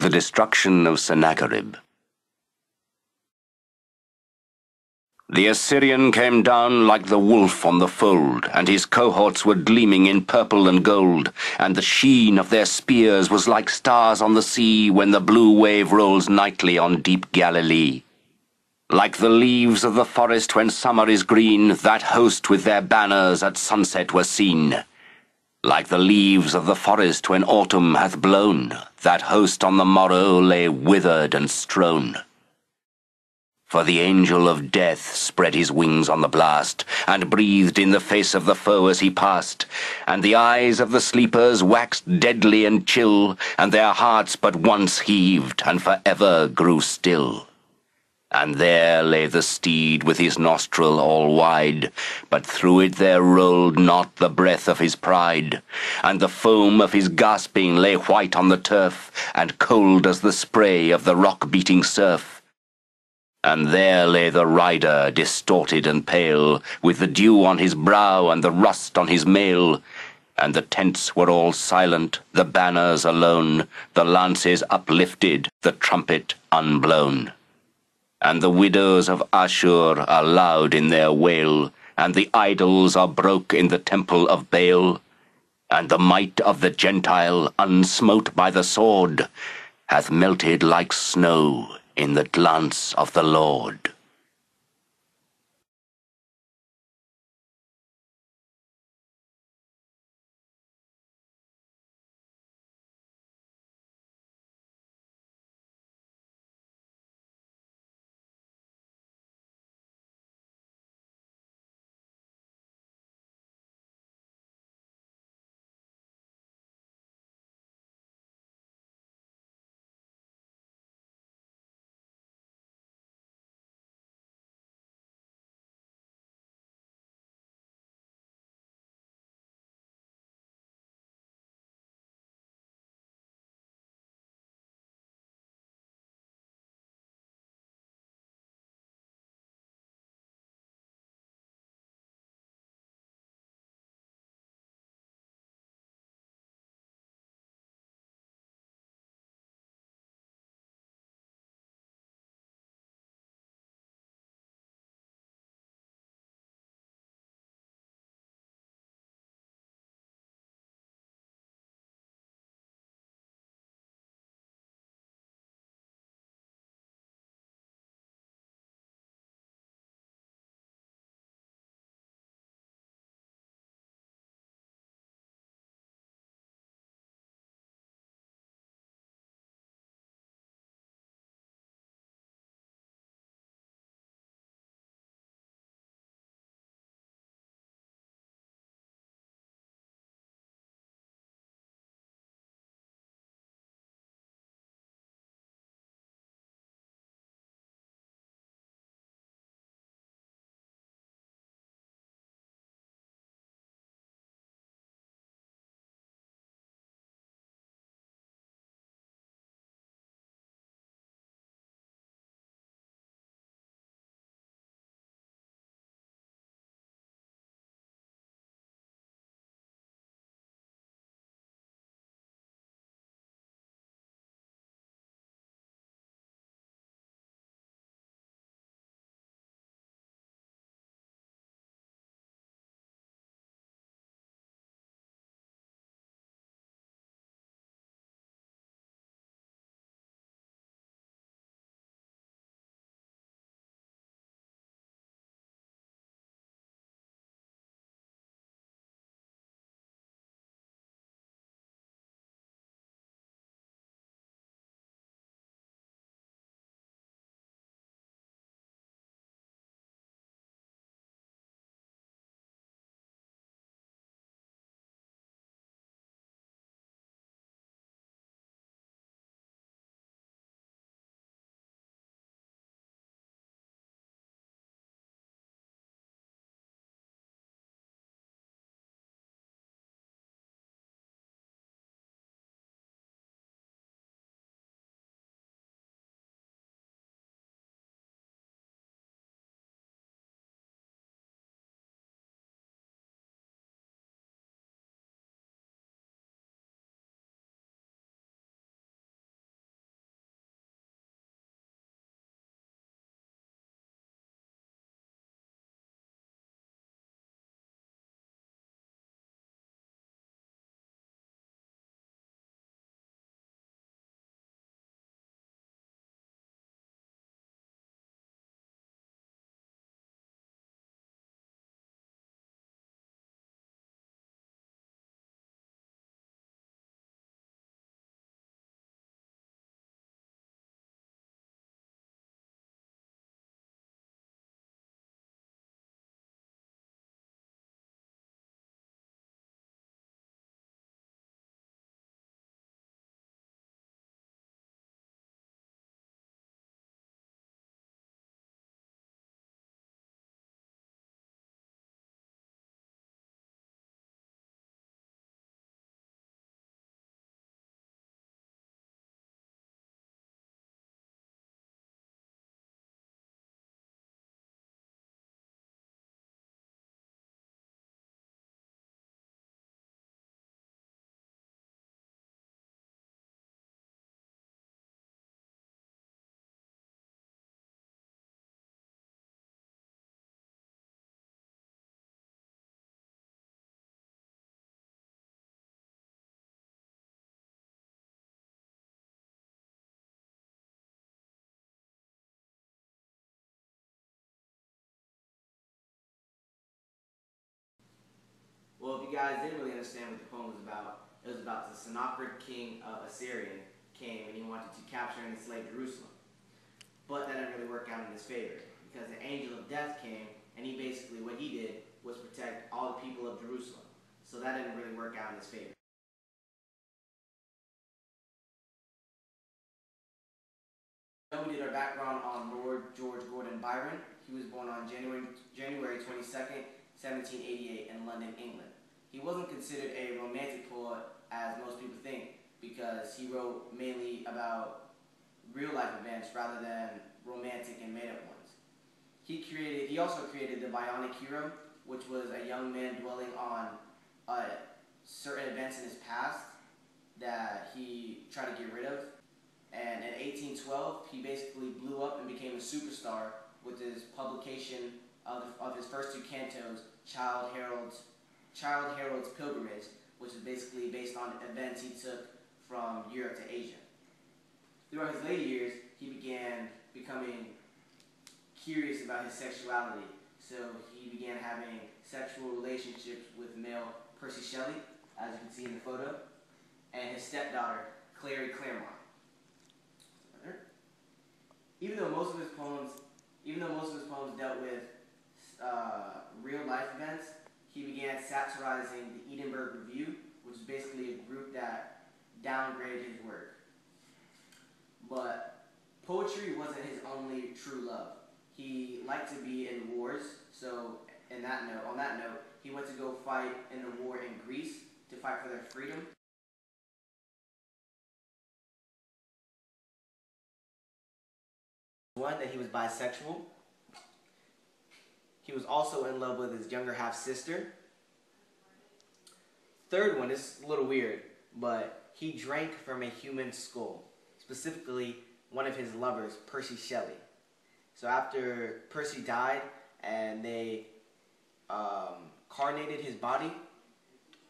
The destruction of Sennacherib. The Assyrian came down like the wolf on the fold, and his cohorts were gleaming in purple and gold, and the sheen of their spears was like stars on the sea when the blue wave rolls nightly on deep Galilee. Like the leaves of the forest when summer is green, that host with their banners at sunset were seen. Like the leaves of the forest when autumn hath blown, that host on the morrow lay withered and strown. For the angel of death spread his wings on the blast, and breathed in the face of the foe as he passed, and the eyes of the sleepers waxed deadly and chill, and their hearts but once heaved, and for ever grew still. And there lay the steed with his nostril all wide, but through it there rolled not the breath of his pride, and the foam of his gasping lay white on the turf, and cold as the spray of the rock-beating surf. And there lay the rider, distorted and pale, with the dew on his brow and the rust on his mail. And the tents were all silent, the banners alone, the lances uplifted, the trumpet unblown. And the widows of Ashur are loud in their wail, and the idols are broke in the temple of Baal. And the might of the Gentile, unsmote by the sword, hath melted like snow in the glance of the Lord. if you guys didn't really understand what the poem was about, it was about the Sennacherib king of Assyrian came and he wanted to capture and enslave Jerusalem. But that didn't really work out in his favor because the angel of death came and he basically, what he did was protect all the people of Jerusalem. So that didn't really work out in his favor. Then we did our background on Lord George Gordon Byron. He was born on January 22nd, 1788 in London, England. He wasn't considered a romantic poet as most people think because he wrote mainly about real life events rather than romantic and made up ones. He also created the Bionic Hero, which was a young man dwelling on certain events in his past that he tried to get rid of. And in 1812, he basically blew up and became a superstar with his publication of his first two cantos, Childe Harold's Pilgrimage, which is basically based on events he took from Europe to Asia. Throughout his later years, he began becoming curious about his sexuality, so he began having sexual relationships with male Percy Shelley, as you can see in the photo, and his stepdaughter, Clary Claremont. Even though most of his poems dealt with real life events, he began satirizing the Edinburgh Review, which is basically a group that downgraded his work. But poetry wasn't his only true love. He liked to be in wars, so on that note, he went to go fight in the war in Greece to fight for their freedom. One, that he was bisexual. He was also in love with his younger half-sister. Third one is a little weird, but he drank from a human skull, specifically one of his lovers, Percy Shelley. So after Percy died and they carnated his body,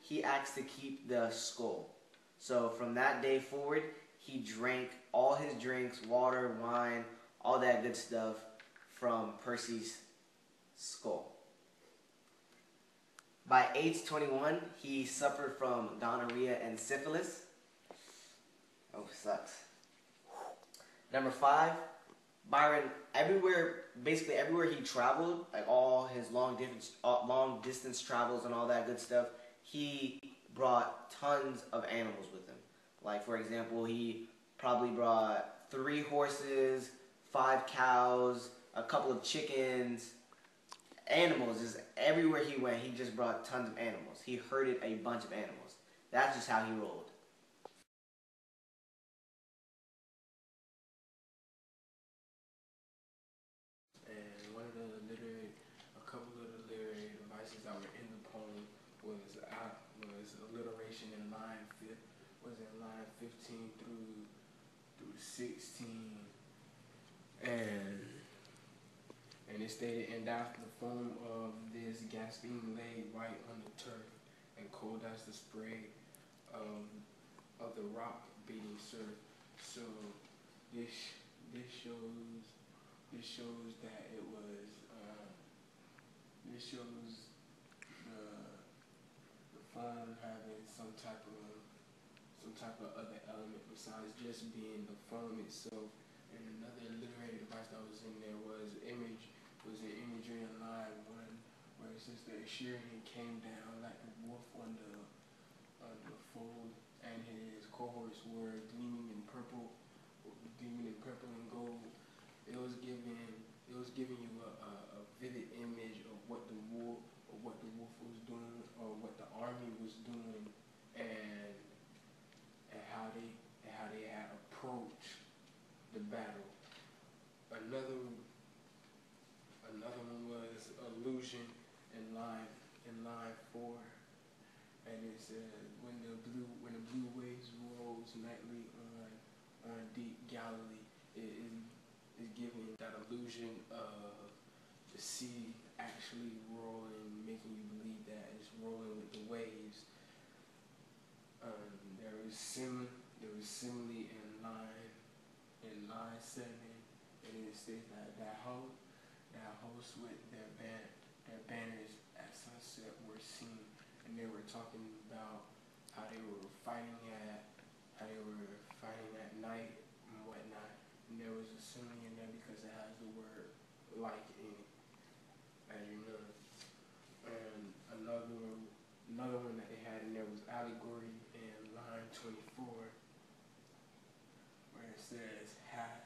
he asked to keep the skull. So from that day forward, he drank all his drinks, water, wine, all that good stuff from Percy's skull. By age 21, he suffered from gonorrhea and syphilis. Oh, sucks. Number 5, Byron, basically everywhere he traveled, like all his long distance travels and all that good stuff, he brought tons of animals with him. Like, for example, he probably brought 3 horses, 5 cows, a couple of chickens, animals. Just everywhere he went, he just brought tons of animals. He herded a bunch of animals. That's just how he rolled. And a couple of the literary devices that were in the poem was alliteration in line 15 through 16. And it stated, and after the foam of this gasping lay white on the turf, and cold as the spray of the rock beating surf. So this shows that it was this shows the foam having some type of other element besides just being the foam itself. And another literary device that was in there was an imagery in line 1 where it says the Assyrian came down like a wolf on the fold, and his cohorts were gleaming in purple and gold. It was giving you a vivid image of what the wolf was doing, or what the army was doing, and how they had approached the battle. Another one was allusion in line 4, and it said when the blue waves rose nightly on deep Galilee. It is giving that illusion of the sea actually rolling, making you believe that it's rolling with the waves. There was simile in line 7, and it states that hosts with their banners at sunset were seen and they were talking about how they were fighting at night and whatnot. And there was a simile in there because it has the word like in it, as you know. And another one that they had in there was allegory in line 24, where it says hath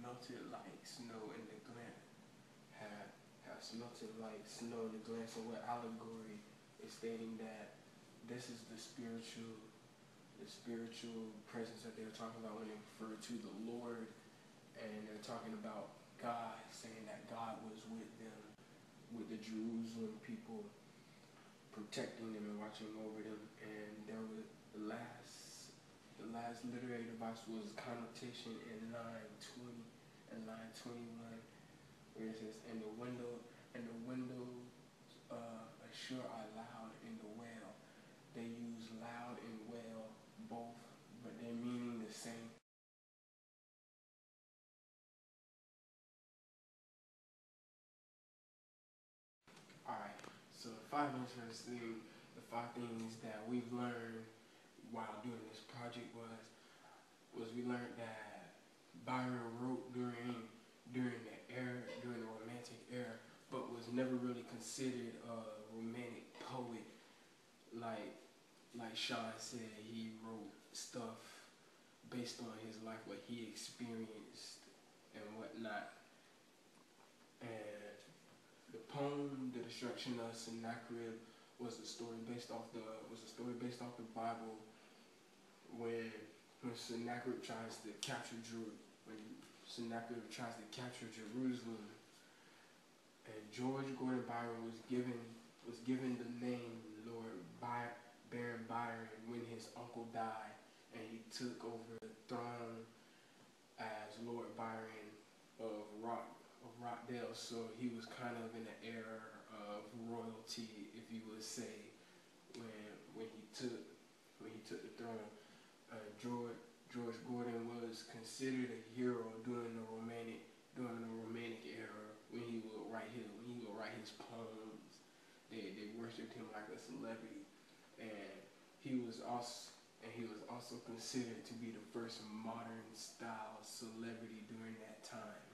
melted like snow in the glance, has melted like snow in the glance. And what allegory is stating that this is the spiritual presence that they were talking about when they referred to the Lord, and they're talking about God, saying that God was with them, with the Jerusalem people, protecting them and watching over them. And there was the last literary device was connotation in line 20 and line 21, where it says, and the windows assure are loud in the well. They use loud and well both, but they're meaning the same. Alright, so the five things that we've learned while doing this project was we learned that Byron wrote during the Romantic era, but was never really considered a romantic poet. Like Sean said, he wrote stuff based on his life, what he experienced and whatnot. And the poem, The Destruction of Sennacherib, was a story based off the Bible, when Sennacherib tries to capture Jerusalem, and George Gordon Byron was given the name Lord Baron Byron when his uncle died, and he took over the throne as Lord Byron of Rockdale. So he was kind of in the era of royalty, if you would say, when he took the throne. George Gordon was considered a hero during the romantic era, when he would write his poems. They worshipped him like a celebrity, and he was also considered to be the first modern style celebrity during that time.